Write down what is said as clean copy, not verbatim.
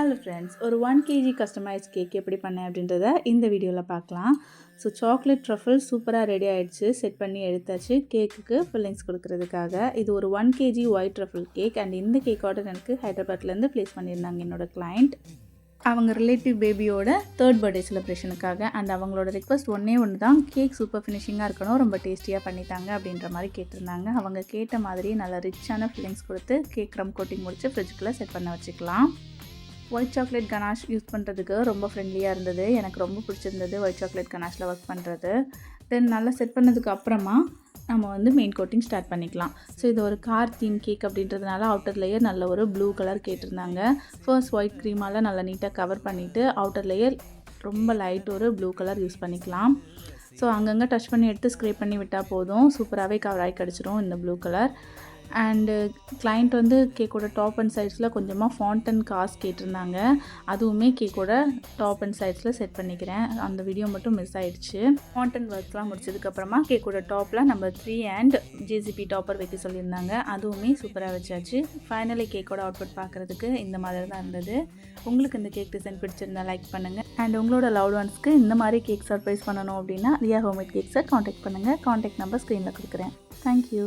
Hello friends, ஒரு 1 kg customise cake எப்படி பண்ணேன் அப்படின்றத இந்த வீடியோவில் பார்க்கலாம். ஸோ சாக்லேட் ட்ரஃபிள் சூப்பராக ரெடி ஆகிடுச்சு. செட் பண்ணி எடுத்தாச்சு கேக்குக்கு ஃபில்லிங்ஸ் கொடுக்கறதுக்காக. இது ஒரு 1 kg white truffle cake. And இந்த கேக் ஆர்டர் எனக்கு ஹைதராபாத்லேருந்து ப்ளேஸ் பண்ணியிருந்தாங்க என்னோடய கிளைண்ட். அவங்க ரிலேட்டிவ் பேபியோட 3rd பர்த்டே செலிப்ரேஷனுக்காக. அண்ட் அவங்களோட ரிக்வஸ்ட் ஒன்று தான், கேக் சூப்பர் ஃபினிஷிங்காக இருக்கணும், ரொம்ப டேஸ்டியாக பண்ணித்தாங்க அப்படின்ற மாதிரி கேட்டிருந்தாங்க. அவங்க கேட்ட மாதிரி நல்ல ரிச்சான ஃபில்லிங்ஸ் கொடுத்து கேக் க்ரம் கோட்டிங் முடித்து ஃப்ரிட்ஜுக்குள்ளே செட் பண்ண வச்சுக்கலாம். ஒயிட் சாக்லேட் கனாஷ் யூஸ் பண்ணுறதுக்கு ரொம்ப ஃப்ரெண்ட்லியாக இருந்தது. எனக்கு ரொம்ப பிடிச்சிருந்தது ஒயிட் சாக்லேட் கனாஷில் ஒர்க் பண்ணுறது. தென் நல்லா செட் பண்ணதுக்கு அப்புறமா நம்ம மெயின் கோட்டிங் ஸ்டார்ட் பண்ணிக்கலாம். ஸோ இது ஒரு கார் தீம் கேக் அப்படின்றதுனால அவுட்டர் லேயர் நல்ல ஒரு ப்ளூ கலர் கேட்டிருந்தாங்க. ஃபர்ஸ்ட் ஒயிட் க்ரீமால் நல்லா நீட்டாக கவர் பண்ணிவிட்டு அவுட்டர் லேயர் ரொம்ப லைட் ஒரு ப்ளூ கலர் யூஸ் பண்ணிக்கலாம். ஸோ அங்கங்கே டச் பண்ணி எடுத்து ஸ்க்ரேப் பண்ணி விட்டால் போதும், சூப்பராகவே கவர் ஆகி கிடச்சிரும் இந்த ப்ளூ கலர். அண்டு கிளைண்ட் கேக்கோட டாப் அண்ட் சைட்ஸில் கொஞ்சமாக ஃபாண்டன் காஸ் கேட்டிருந்தாங்க. அதுவுமே கேக்கோட டாப் அண்ட் சைட்ஸில் செட் பண்ணிக்கிறேன். அந்த வீடியோ மட்டும் மிஸ் ஆகிடுச்சு. ஃபாண்டன் ஒர்க்லாம் முடிச்சதுக்கப்புறமா கேக்கோட டாப்பில் நம்பர் 3 அண்ட் ஜிசிபி டாப்பர் வைக்க சொல்லியிருந்தாங்க. அதுவுமே சூப்பராக வச்சாச்சு. ஃபைனலி கேக்கோட அவுட்புட் பார்க்குறதுக்கு இந்த மாதிரி தான் இருந்தது. உங்களுக்கு இந்த கேக் டிசைன் பிடிச்சிருந்தா லைக் பண்ணுங்கள். அண்ட் உங்களோட லவ்ட் ஒன்ஸ்க்கு இந்த மாதிரி கேக் சர்ப்ரைஸ் பண்ணணும் அப்படின்னா ரியா ஹோம்மேட் கேக்ஸை காண்டாக்ட் பண்ணுங்கள். காண்டாக்ட் நம்பர் ஸ்க்ரீனில் கொடுக்குறேன். தேங்க்யூ.